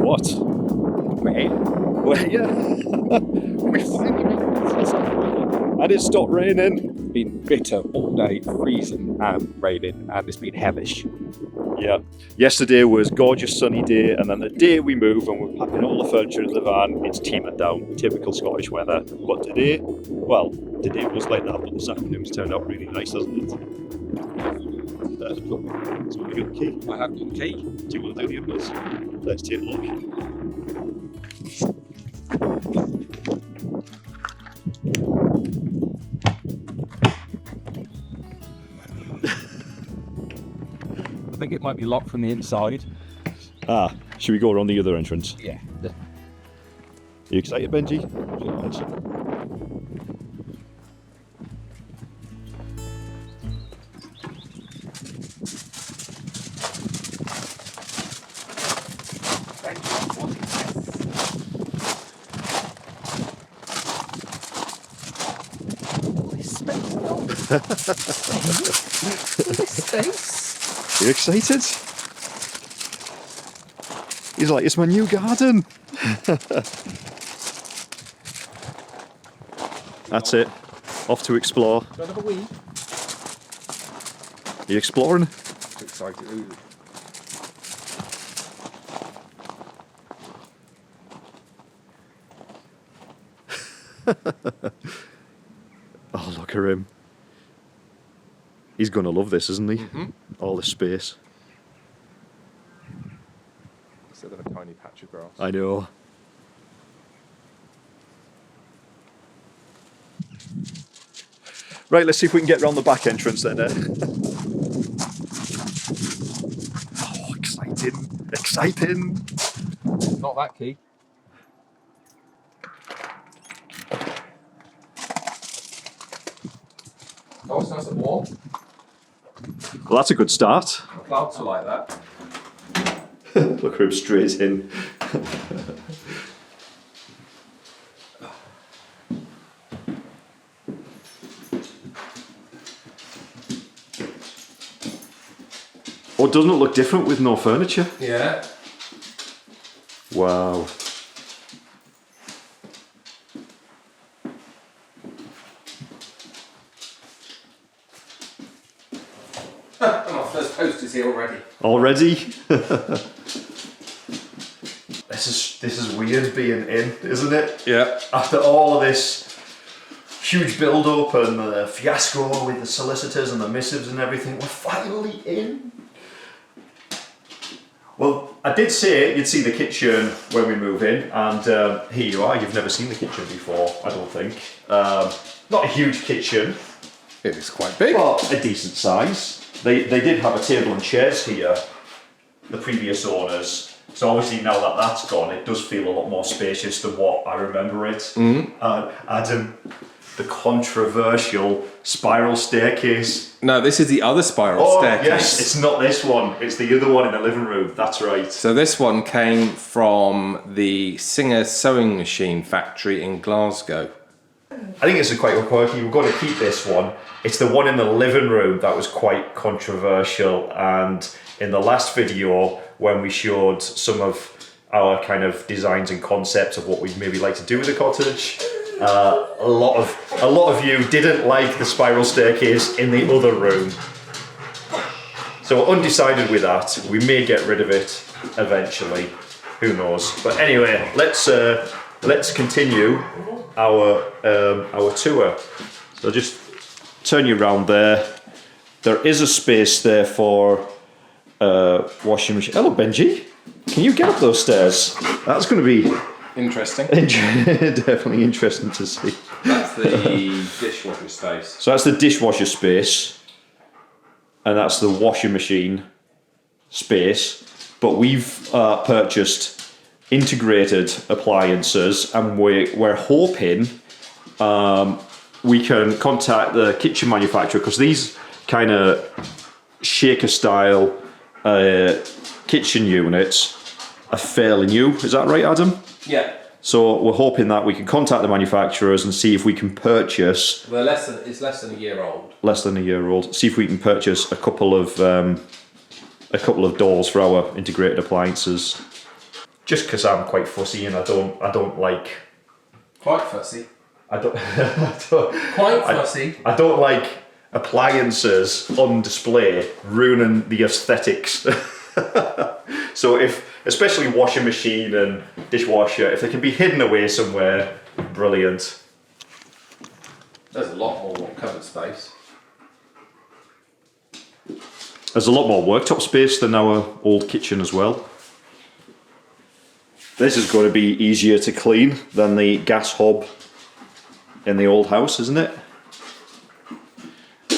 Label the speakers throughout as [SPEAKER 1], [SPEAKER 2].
[SPEAKER 1] what?
[SPEAKER 2] Wait.
[SPEAKER 1] Well, yeah. We finally made it. And it stopped raining.
[SPEAKER 2] It's been bitter all day, freezing and raining, and it's been hellish.
[SPEAKER 1] Yeah. Yesterday was gorgeous sunny day, and then the day we move and we're packing all the furniture in the van, it's teeming down. Typical Scottish weather. But today was like that, but this afternoon's turned out really nice, hasn't it? So you got the key?
[SPEAKER 2] I have got the key.
[SPEAKER 1] Do you want to do the others? Let's take a look.
[SPEAKER 2] I think it might be locked from the inside.
[SPEAKER 1] Ah, should we go around the other entrance?
[SPEAKER 2] Yeah.
[SPEAKER 1] Are you excited, Benji? Are you excited? He's like, it's my new garden. That's it. Off to explore.
[SPEAKER 2] Do I have a wee?
[SPEAKER 1] Are you exploring?
[SPEAKER 2] Too excited. Ooh.
[SPEAKER 1] Oh, look at him. He's going to love this, isn't he?
[SPEAKER 2] Mm-hmm.
[SPEAKER 1] All this space.
[SPEAKER 2] Instead of a tiny patch of grass.
[SPEAKER 1] I know. Right, let's see if we can get around the back entrance then. Oh, exciting. Exciting.
[SPEAKER 2] Not that key. Oh, it's nice and warm.
[SPEAKER 1] Well, that's a good start.
[SPEAKER 2] Clouds are like that.
[SPEAKER 1] Look at him straight in. Oh, doesn't it look different with no furniture?
[SPEAKER 2] Yeah.
[SPEAKER 1] Wow.
[SPEAKER 2] My first post is here already.
[SPEAKER 1] Already? This is weird being in, isn't it?
[SPEAKER 2] Yeah.
[SPEAKER 1] After all of this huge build-up and the fiasco with the solicitors and the missives and everything, we're finally in. Well, I did say you'd see the kitchen when we move in, and here you are. You've never seen the kitchen before, I don't think. Not a huge kitchen,
[SPEAKER 2] It is quite big.
[SPEAKER 1] but a decent size. They did have a table and chairs here, the previous owners. So obviously now that that's gone, it does feel a lot more spacious than what I remember it.
[SPEAKER 2] Mm-hmm.
[SPEAKER 1] Adam, the controversial spiral staircase.
[SPEAKER 2] No, this is the other spiral staircase.
[SPEAKER 1] Yes, it's not this one. It's the other one in the living room. That's right.
[SPEAKER 2] So this one came from the Singer sewing machine factory in Glasgow.
[SPEAKER 1] I think it's quite quirky. We've got to keep this one. It's the one in the living room that was quite controversial. And in the last video, when we showed some of our kind of designs and concepts of what we'd maybe like to do with the cottage, a lot of you didn't like the spiral staircase in the other room. So we're undecided with that. We may get rid of it eventually. Who knows? But anyway, let's continue our tour. So just turn you around there. There is a space there for washing machine. Hello, Benji. Can you get up those stairs? That's going to be
[SPEAKER 2] Interesting.
[SPEAKER 1] definitely interesting to see.
[SPEAKER 2] That's the dishwasher space.
[SPEAKER 1] So that's the dishwasher space, and that's the washing machine space. But we've purchased integrated appliances, and we're hoping we can contact the kitchen manufacturer, because these kind of shaker style kitchen units are fairly new. Is that right, Adam?
[SPEAKER 2] Yeah.
[SPEAKER 1] So we're hoping that we can contact the manufacturers and see if we can purchase.
[SPEAKER 2] Well, it's less than a year old.
[SPEAKER 1] Less than a year old. See if we can purchase a couple of doors for our integrated appliances. just because I'm quite fussy and I don't like.
[SPEAKER 2] Quite fussy.
[SPEAKER 1] I don't.
[SPEAKER 2] Quite fussy.
[SPEAKER 1] I don't like appliances on display ruining the aesthetics. So especially washing machine and dishwasher, if they can be hidden away somewhere, brilliant.
[SPEAKER 2] There's a lot more cupboard space.
[SPEAKER 1] There's a lot more worktop space than our old kitchen as well. This is going to be easier to clean than the gas hob in the old house, isn't it?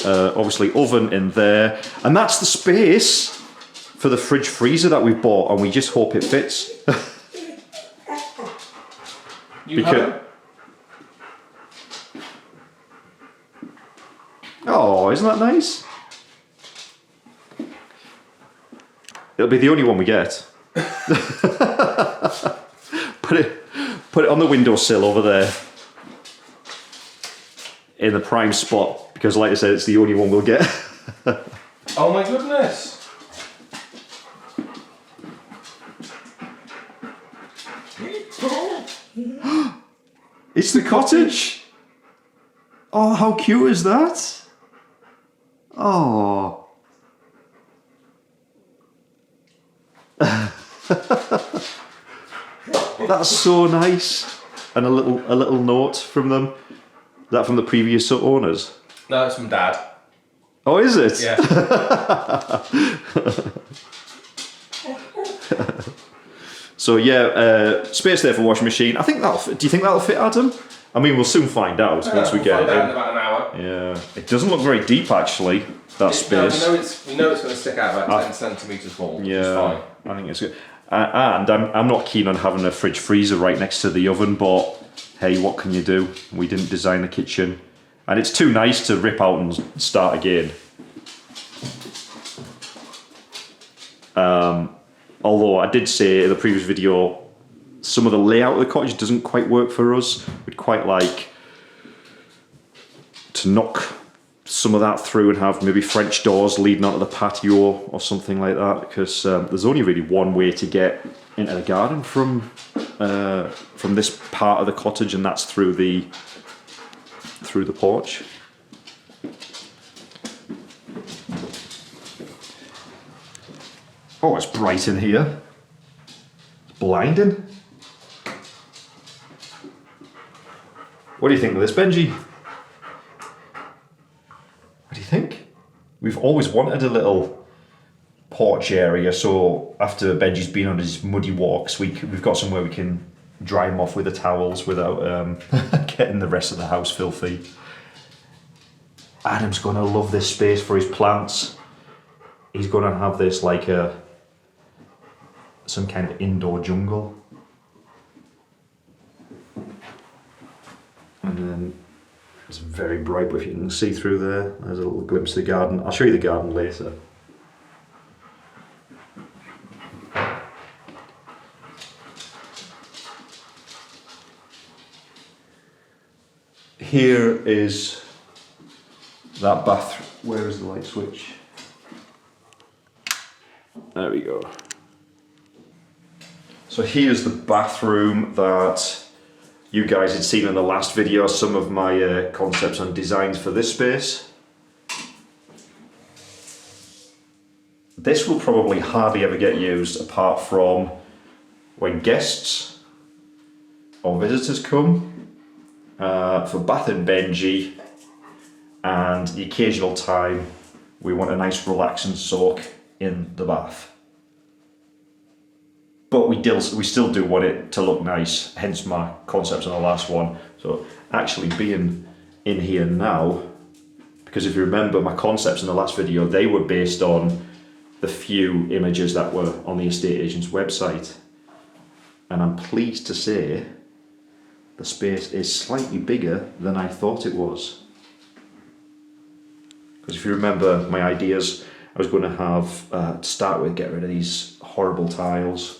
[SPEAKER 1] Obviously oven in there, and that's the space for the fridge freezer that we bought, and we just hope it fits. Oh, isn't that nice? It'll be the only one we get. Put it on the windowsill over there in the prime spot, because like I said, it's the only one we'll get.
[SPEAKER 2] Oh my goodness.
[SPEAKER 1] It's the cottage. Oh, how cute is that? Oh. That's so nice. And a little note from them. Is that from the previous owners?
[SPEAKER 2] No, it's from Dad.
[SPEAKER 1] Oh, is it?
[SPEAKER 2] Yeah.
[SPEAKER 1] So yeah, space there for washing machine. I think that'll fit. Do you think that'll fit, Adam? I mean, we'll soon find out once we get it
[SPEAKER 2] in about an hour.
[SPEAKER 1] Yeah, it doesn't look very deep actually. That space.
[SPEAKER 2] No, we know it's going to stick out about 10 centimetres more.
[SPEAKER 1] Yeah,
[SPEAKER 2] which is fine.
[SPEAKER 1] I think it's good. And I'm not keen on having a fridge freezer right next to the oven, but hey, what can you do? We didn't design the kitchen, and it's too nice to rip out and start again. Although I did say in the previous video, some of the layout of the cottage doesn't quite work for us. We'd quite like to knock some of that through and have maybe French doors leading onto the patio or something like that, because there's only really one way to get into the garden from this part of the cottage, and that's through the porch. Oh, it's bright in here. It's blinding. What do you think of this, Benji? What do you think? We've always wanted a little porch area, so after Benji's been on his muddy walks, we've got somewhere we can dry him off with the towels without getting the rest of the house filthy. Adam's going to love this space for his plants. He's going to have this like some kind of indoor jungle. And then it's very bright, but if you can see through there, there's a little glimpse of the garden. I'll show you the garden later. Here is that bathroom. Where is the light switch? There we go. So here's the bathroom that you guys had seen in the last video, some of my concepts and designs for this space. This will probably hardly ever get used apart from when guests or visitors come, for Bath and Benji, and the occasional time we want a nice relaxing soak in the bath. But we still do want it to look nice, hence my concepts on the last one. So actually being in here now, because if you remember my concepts in the last video, they were based on the few images that were on the estate agent's website. And I'm pleased to say the space is slightly bigger than I thought it was. Because if you remember my ideas, I was going to have, to start with, get rid of these horrible tiles.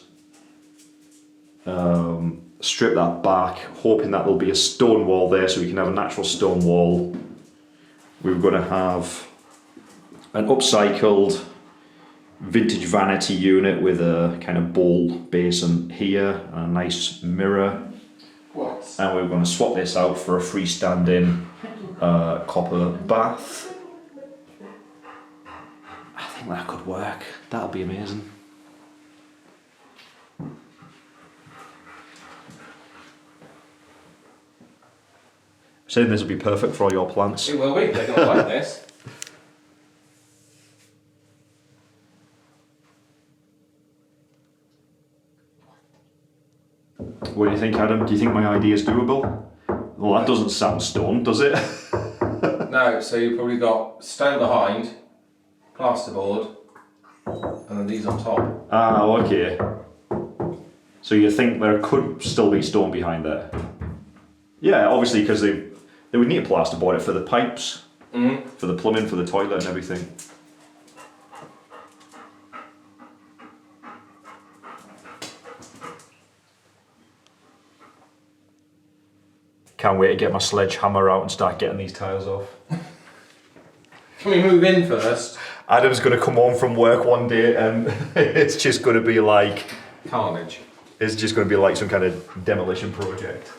[SPEAKER 1] Strip that back, hoping that there'll be a stone wall there so we can have a natural stone wall. We were going to have an upcycled vintage vanity unit with a kind of bowl basin here, and a nice mirror.
[SPEAKER 2] What?
[SPEAKER 1] And we're going to swap this out for a freestanding copper bath. I think that could work. That'll be amazing. Saying this will be perfect for all your plants.
[SPEAKER 2] It will be. They're going to like this.
[SPEAKER 1] What do you think, Adam? Do you think my idea is doable? Well, that doesn't sound stone, does it?
[SPEAKER 2] No, so you've probably got stone behind, plasterboard, and then these on top.
[SPEAKER 1] Ah, okay. So you think there could still be stone behind there? Yeah, obviously, because they would need to plasterboard it for the pipes, for the plumbing, for the toilet and everything. Can't wait to get my sledgehammer out and start getting these tiles off.
[SPEAKER 2] Can we move in first?
[SPEAKER 1] Adam's going to come home from work one day and it's just going to be like...
[SPEAKER 2] Carnage.
[SPEAKER 1] It's just going to be like some kind of demolition project.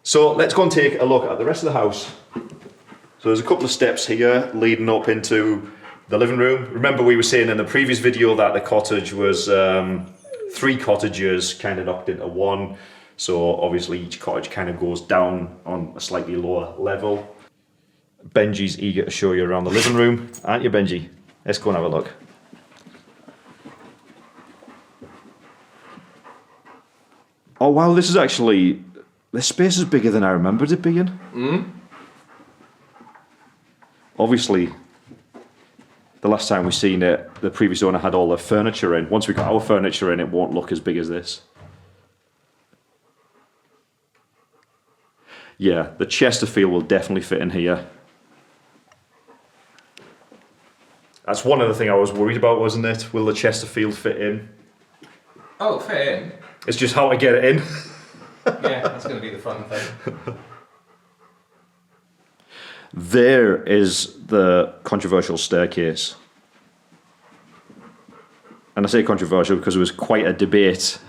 [SPEAKER 1] So let's go and take a look at the rest of the house. So there's a couple of steps here leading up into the living room. Remember we were saying in the previous video that the cottage was 3 cottages kind of knocked into one. So obviously each cottage kind of goes down on a slightly lower level. Benji's eager to show you around the living room, aren't you, Benji? Let's go and have a look. Oh wow, this is actually, this space is bigger than I remembered it being. Obviously, the last time we seen it, the previous owner had all the furniture in. Once we got our furniture in, it won't look as big as this. Yeah, the Chesterfield will definitely fit in here. That's one of the things I was worried about, wasn't it? Will the Chesterfield fit in?
[SPEAKER 2] Oh, fit in.
[SPEAKER 1] It's just how to get it in.
[SPEAKER 2] Yeah, that's going to be the fun thing.
[SPEAKER 1] There is the controversial staircase. And I say controversial because there was quite a debate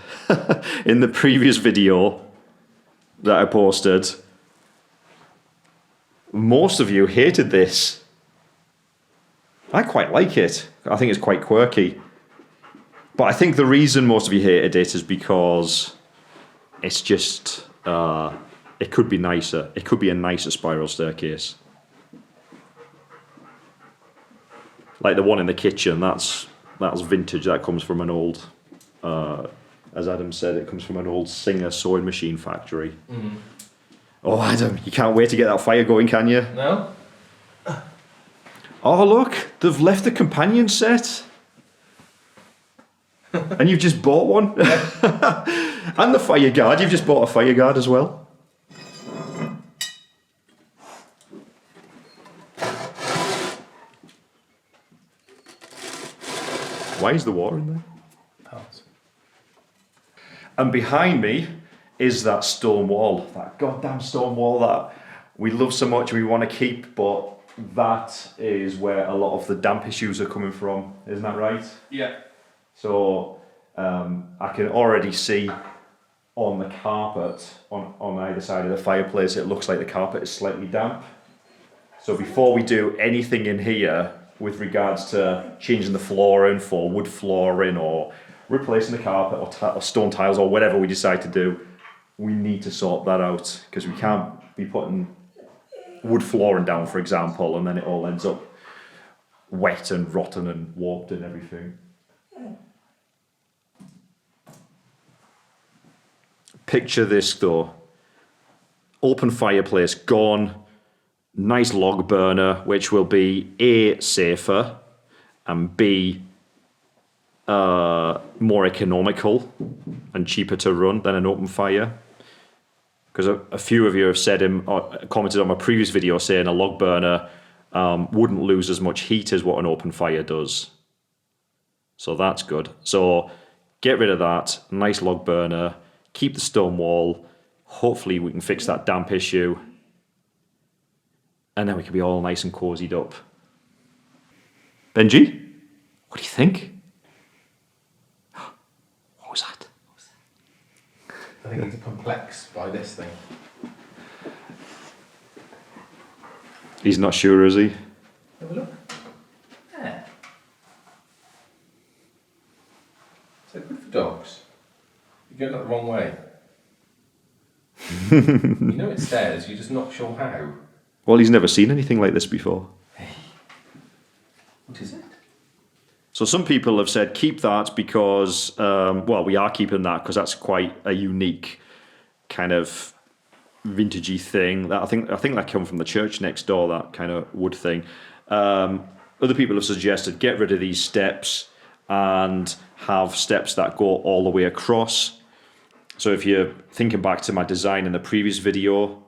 [SPEAKER 1] in the previous video that I posted. Most of you hated this. I quite like it. I think it's quite quirky. But I think the reason most of you hated it is because it's just, it could be nicer. It could be a nicer spiral staircase. Like the one in the kitchen, that's vintage. That comes from an old, as Adam said, it comes from an old Singer sewing machine factory. Oh, Adam, you can't wait to get that fire going, can you?
[SPEAKER 2] No?
[SPEAKER 1] Oh, look, they've left the companion set. And you've just bought one. And the fire guard, you've just bought a fire guard as well. Why is the water in there?
[SPEAKER 2] Pass.
[SPEAKER 1] And behind me is that stone wall, that goddamn stone wall that we love so much and we want to keep, but that is where a lot of the damp issues are coming from, isn't that right?
[SPEAKER 2] Yeah.
[SPEAKER 1] So I can already see on the carpet, on either side of the fireplace, it looks like the carpet is slightly damp. So before we do anything in here with regards to changing the flooring for wood flooring or replacing the carpet or stone tiles or whatever we decide to do, we need to sort that out because we can't be putting wood flooring down, for example, and then it all ends up wet and rotten and warped and everything. Picture this though. Open fireplace gone, nice log burner, which will be A, safer, and B, more economical and cheaper to run than an open fire. Because a few of you have said commented on my previous video saying a log burner wouldn't lose as much heat as what an open fire does. So that's good. So get rid of that, nice log burner, keep the stone wall, hopefully we can fix that damp issue, and then we can be all nice and cozied up. Benji? What do you think? What was that?
[SPEAKER 2] I think he's perplexed by this thing.
[SPEAKER 1] He's not sure, is he?
[SPEAKER 2] Have a look. Yeah. So good for dogs. You're going the wrong way. You know it's stairs, you're just not sure how.
[SPEAKER 1] Well, he's never seen anything like this before.
[SPEAKER 2] What is it?
[SPEAKER 1] So some people have said keep that because, well, we are keeping that because that's quite a unique kind of vintagey thing. That I think that came from the church next door, that kind of wood thing. Other people have suggested get rid of these steps and have steps that go all the way across. So if you're thinking back to my design in the previous video,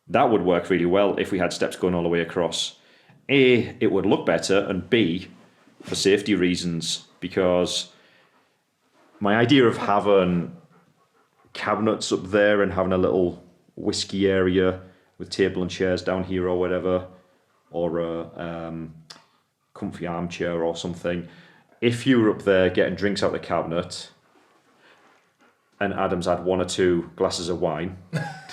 [SPEAKER 1] that would work really well if we had steps going all the way across. A, it would look better, and B, for safety reasons, because my idea of having cabinets up there and having a little whiskey area with table and chairs down here or whatever, or a comfy armchair or something, if you were up there getting drinks out of the cabinet and Adam's had 1 or 2 glasses of wine,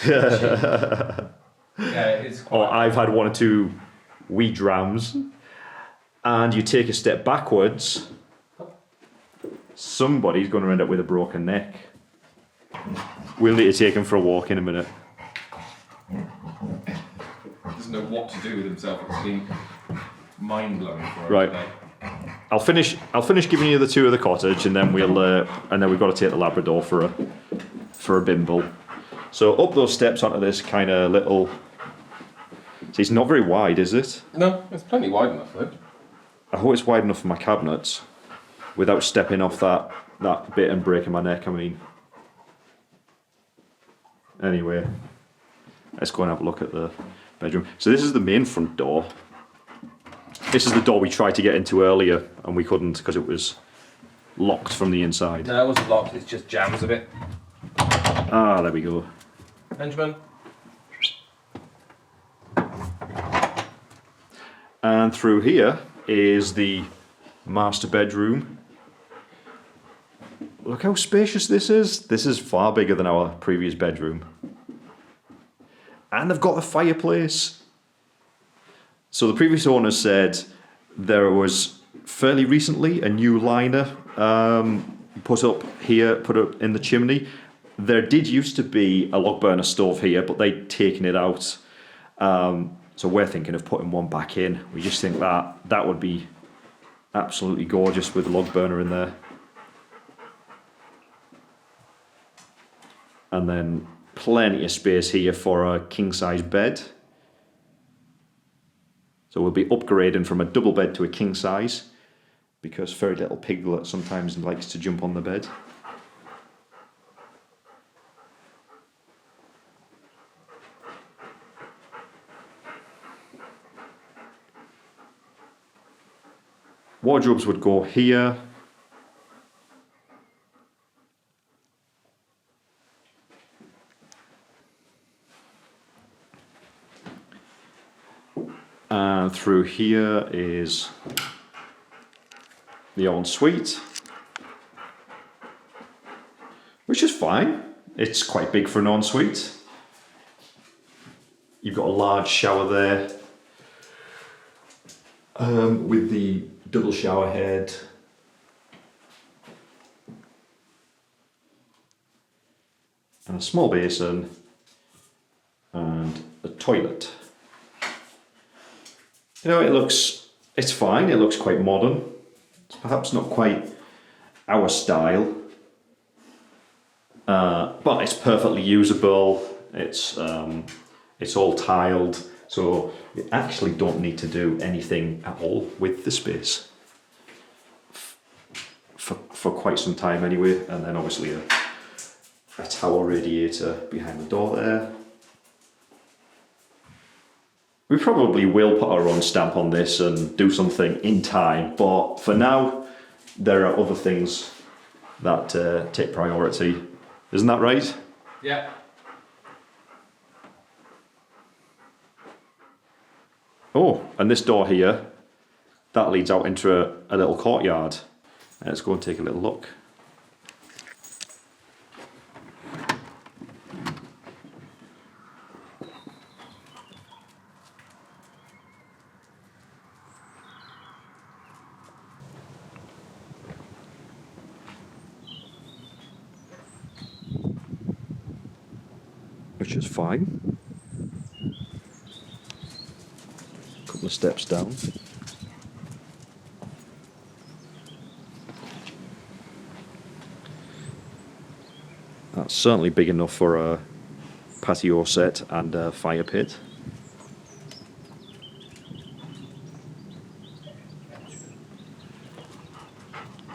[SPEAKER 2] Yeah, it's quite...
[SPEAKER 1] or I've had 1 or 2 wee drams, and you take a step backwards, somebody's going to end up with a broken neck. We'll need to take him for a walk in a minute.
[SPEAKER 2] Doesn't know what to do with himself. It's been mind-blowing for him
[SPEAKER 1] Right.
[SPEAKER 2] today.
[SPEAKER 1] I'll finish giving you the tour of the cottage, and then we've got to take the Labrador for a bimble. So up those steps onto this kind of little. See, it's not very wide, is it?
[SPEAKER 2] No, it's plenty wide enough though.
[SPEAKER 1] I hope it's wide enough for my cabinets, without stepping off that bit and breaking my neck. I mean. Anyway, let's go and have a look at the bedroom. So this is the main front door. This is the door we tried to get into earlier, and we couldn't because it was locked from the inside.
[SPEAKER 2] No, it wasn't locked, it's just jams a bit.
[SPEAKER 1] Ah, there we go.
[SPEAKER 2] Benjamin?
[SPEAKER 1] And through here is the master bedroom. Look how spacious this is. This is far bigger than our previous bedroom. And they've got a fireplace. So the previous owner said there was fairly recently a new liner put up in the chimney. There did used to be a log burner stove here, but they'd taken it out. So we're thinking of putting one back in. We just think that would be absolutely gorgeous with a log burner in there. And then plenty of space here for a king-size bed. So we'll be upgrading from a double bed to a king size because very little piglet sometimes likes to jump on the bed. Wardrobes would go here. And through here is the ensuite, which is fine. It's quite big for an ensuite. You've got a large shower there with the double shower head. And a small basin and a toilet. You know, it's fine, it looks quite modern. It's perhaps not quite our style, but it's perfectly usable. It's all tiled, so you actually don't need to do anything at all with the space for quite some time anyway. And then obviously a tower radiator behind the door there. We probably will put our own stamp on this and do something in time, but for now, there are other things that take priority. Isn't that right?
[SPEAKER 2] Yeah.
[SPEAKER 1] Oh, and this door here that leads out into a little courtyard. Let's go and take a little look. Which is fine. Couple of steps down. That's certainly big enough for a patio set and a fire pit.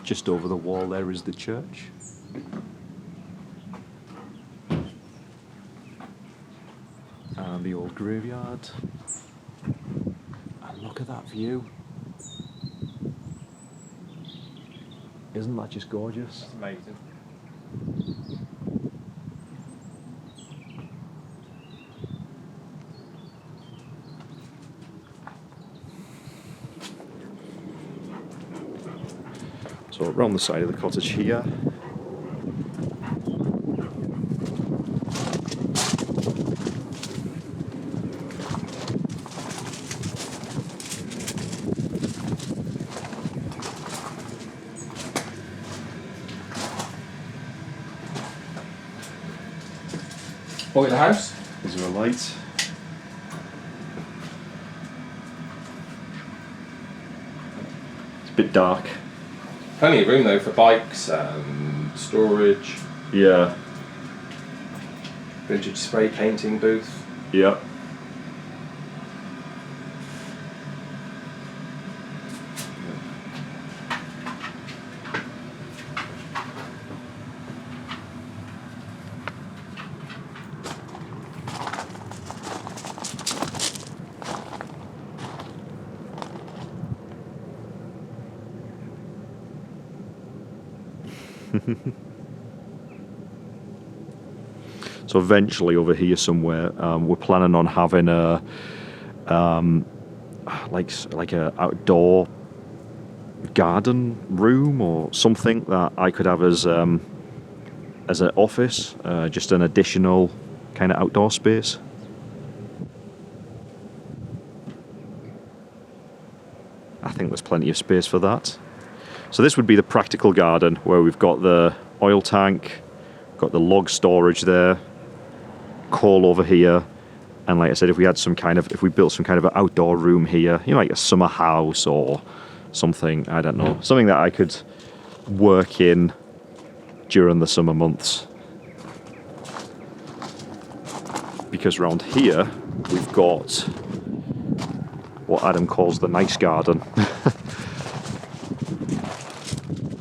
[SPEAKER 1] Just over the wall there is the church. And the old graveyard. And look at that view. Isn't that just gorgeous?
[SPEAKER 2] It's amazing.
[SPEAKER 1] So around the side of the cottage here.
[SPEAKER 2] Boiler house.
[SPEAKER 1] Is there a light? It's a bit dark.
[SPEAKER 2] Plenty of room though for bikes, storage,
[SPEAKER 1] Yeah.
[SPEAKER 2] vintage spray painting booth.
[SPEAKER 1] Yeah. So eventually over here somewhere, we're planning on having a like a outdoor garden room or something that I could have as an office, just an additional kind of outdoor space. I think there's plenty of space for that. So this would be the practical garden where we've got the oil tank, got the log storage there, coal over here, and like I said, if we built some kind of an outdoor room here, you know, like a summer house or something, I don't know, something that I could work in during the summer months. Because around here we've got what Adam calls the nice garden.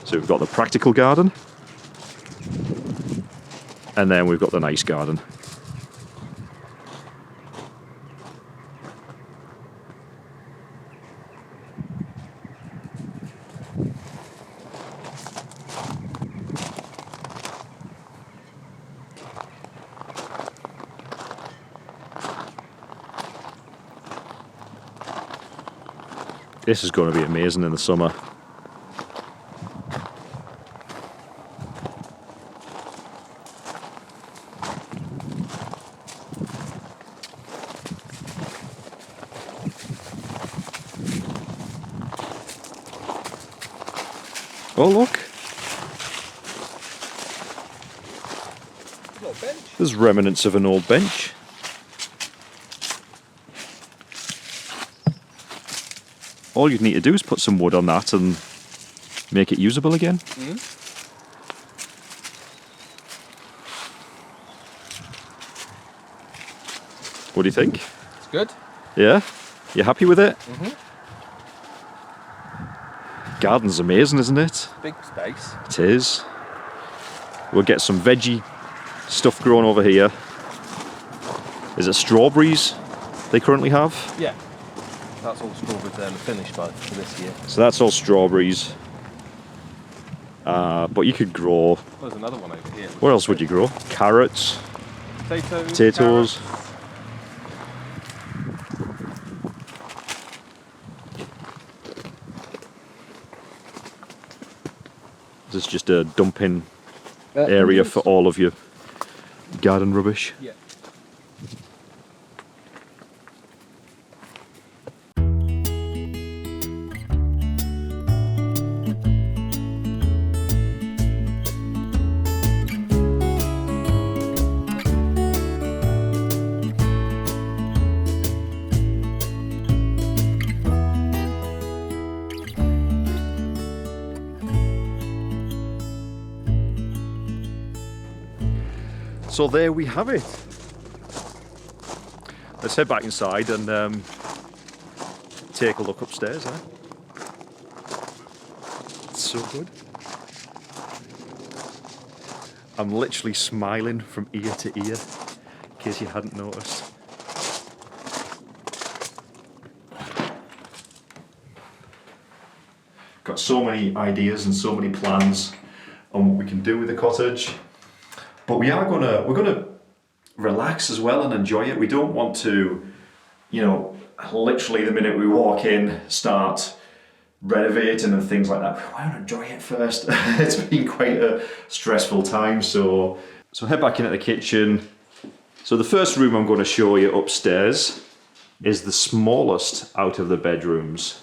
[SPEAKER 1] So we've got the practical garden, and then we've got the nice garden. This is going to be amazing in the summer. Oh look,
[SPEAKER 2] Little bench.
[SPEAKER 1] there's remnants of an old bench. All you'd need to do is put some wood on that and make it usable again.
[SPEAKER 2] Mm-hmm.
[SPEAKER 1] What do you think?
[SPEAKER 2] It's good.
[SPEAKER 1] Yeah? You happy with it?
[SPEAKER 2] Mm-hmm.
[SPEAKER 1] Garden's amazing, isn't it?
[SPEAKER 2] Big space.
[SPEAKER 1] It is. We'll get some veggie stuff growing over here. Is it strawberries they currently have?
[SPEAKER 2] Yeah. That's all strawberries there and finished by for this year.
[SPEAKER 1] So that's all strawberries. But you could grow.
[SPEAKER 2] There's another one over here.
[SPEAKER 1] What else would you grow? Carrots,
[SPEAKER 2] Carrots.
[SPEAKER 1] potatoes. This is just a dumping area for all of your garden rubbish.
[SPEAKER 2] Yeah.
[SPEAKER 1] So there we have it. Let's head back inside and take a look upstairs. It's so good. I'm literally smiling from ear to ear, in case you hadn't noticed. Got so many ideas and so many plans on what we can do with the cottage. But we're gonna relax as well and enjoy it. We don't want to, you know, literally the minute we walk in, start renovating and things like that. We want to enjoy it first. It's been quite a stressful time, so head back into the kitchen. So the first room I'm going to show you upstairs is the smallest out of the bedrooms.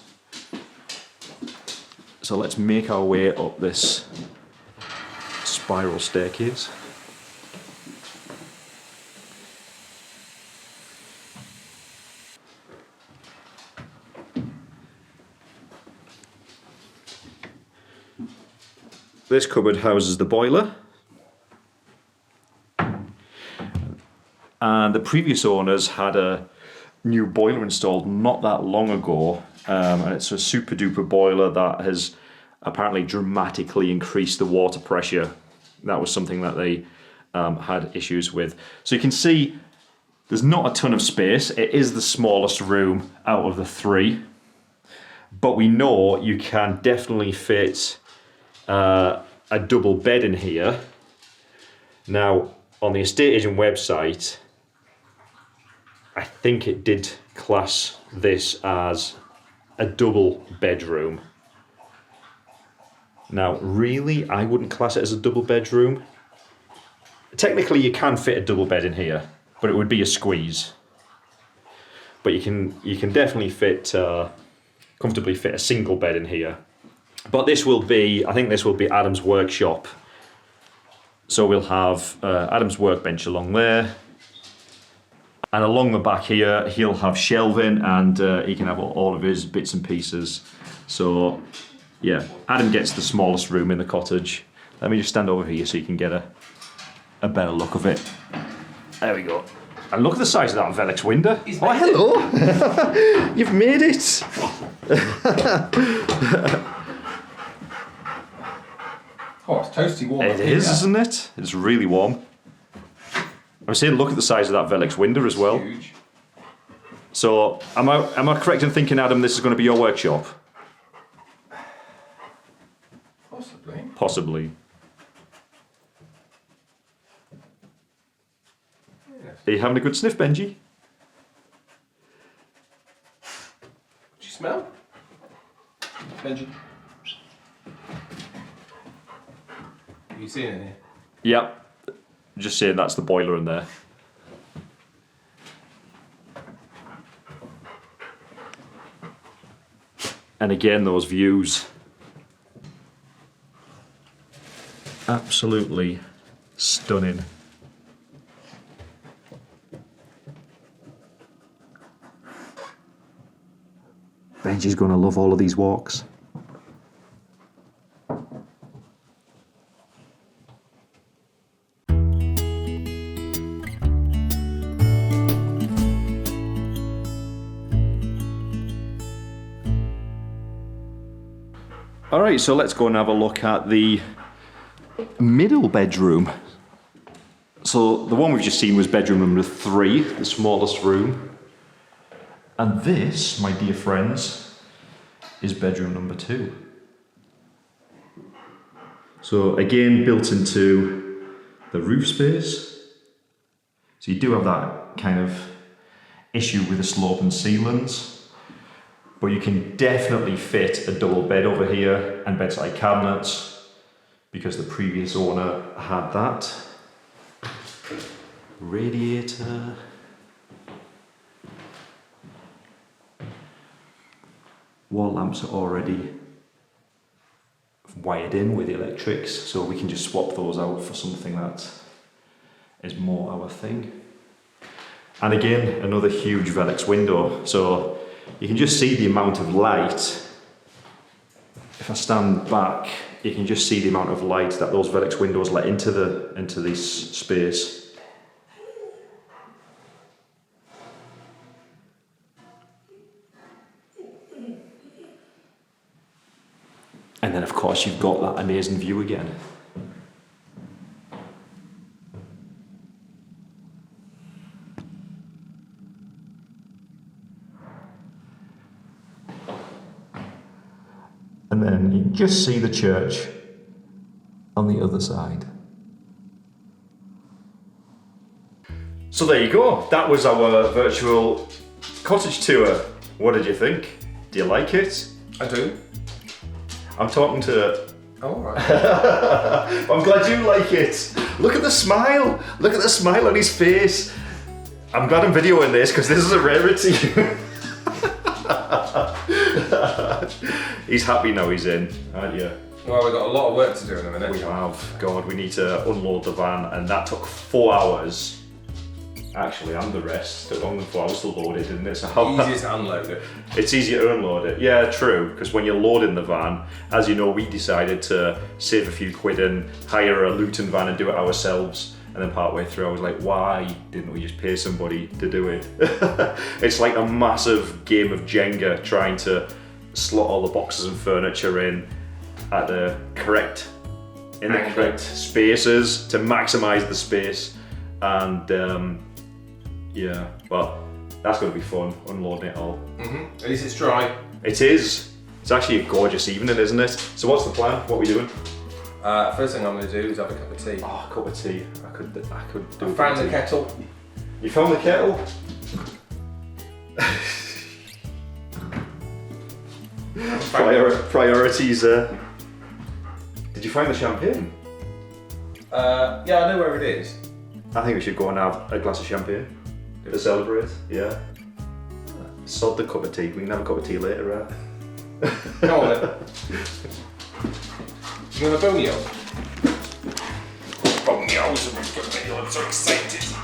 [SPEAKER 1] So let's make our way up this spiral staircase. This cupboard houses the boiler, and the previous owners had a new boiler installed not that long ago, and it's a super duper boiler that has apparently dramatically increased the water pressure. That was something that they had issues with. So you can see there's not a ton of space. It is the smallest room out of the three, but we know you can definitely fit a double bed in here. Now, on the estate agent website, I think it did class this as a double bedroom. Now, really, I wouldn't class it as a double bedroom. Technically, you can fit a double bed in here, but it would be a squeeze. But you can definitely comfortably fit a single bed in here. But this will be, I think this will be Adam's workshop. So we'll have Adam's workbench along there. And along the back here, he'll have shelving, and he can have all of his bits and pieces. So, yeah, Adam gets the smallest room in the cottage. Let me just stand over here so you can get a better look of it. There we go. And look at the size of that Velux window. Oh, hello! You've made it!
[SPEAKER 2] Oh, it's toasty warm.
[SPEAKER 1] It is, isn't it? It's really warm. I'm saying, look at the size of that Velux window as well.
[SPEAKER 2] Huge.
[SPEAKER 1] So, am I correct in thinking, Adam, this is going to be your workshop?
[SPEAKER 2] Possibly.
[SPEAKER 1] Possibly.
[SPEAKER 2] Yes.
[SPEAKER 1] Are you having a good sniff, Benji?
[SPEAKER 2] Do you smell? Benji? Have you seen it here?
[SPEAKER 1] Yep. Just saying that's the boiler in there. And again, those views. Absolutely stunning. Benji's going to love all of these walks. Alright, so let's go and have a look at the middle bedroom. So the one we've just seen was bedroom number 3, the smallest room. And this, my dear friends, is bedroom number 2. So again, built into the roof space. So you do have that kind of issue with the slope and ceilings. But you can definitely fit a double bed over here and bedside cabinets. because the previous owner had that. Radiator. Wall lamps are already wired in with the electrics, so we can just swap those out for something that is more our thing. And again, another huge Velux window, so you can just see the amount of light. If I stand back, you can just see the amount of light that those Velux windows let into this space. And then of course you've got that amazing view again. And then you can just see the church on the other side. So there you go, that was our virtual cottage tour. What did you think? Do you like it?
[SPEAKER 2] I do.
[SPEAKER 1] I'm talking to...
[SPEAKER 2] Oh, all right.
[SPEAKER 1] I'm glad you like it. Look at the smile. Look at the smile on his face. I'm glad I'm videoing this because this is a rarity. He's happy now he's in, aren't you?
[SPEAKER 2] Well, we've got a lot of work to do in a minute.
[SPEAKER 1] We have. God, we need to unload the van, and that took 4 hours. Actually, and the rest took longer than 4 hours to load it, didn't it? So
[SPEAKER 2] Easier to unload it.
[SPEAKER 1] It's easier to unload it. Yeah, true. Because when you're loading the van, as you know, we decided to save a few quid and hire a Luton van and do it ourselves. And then partway through, I was like, why didn't we just pay somebody to do it? It's like a massive game of Jenga trying to slot all the boxes and furniture in at the correct spaces to maximize the space. And yeah, but that's going to be fun, unloading it all.
[SPEAKER 2] Mm-hmm. At least it's dry.
[SPEAKER 1] It is. It's actually a gorgeous evening, isn't it? So what's the plan? What are we doing?
[SPEAKER 2] First thing I'm going to do is have a cup of tea.
[SPEAKER 1] Oh, a cup of tea. I could do
[SPEAKER 2] I found the kettle.
[SPEAKER 1] You found the kettle? Priorities. Did you find the champagne?
[SPEAKER 2] Yeah, I know where it is.
[SPEAKER 1] I think we should go and have a glass of champagne to celebrate. Yeah. Sod the cup of tea. We can have a cup of tea later, right?
[SPEAKER 2] Come on then. You want a bonio?
[SPEAKER 1] Bonios, I'm so excited.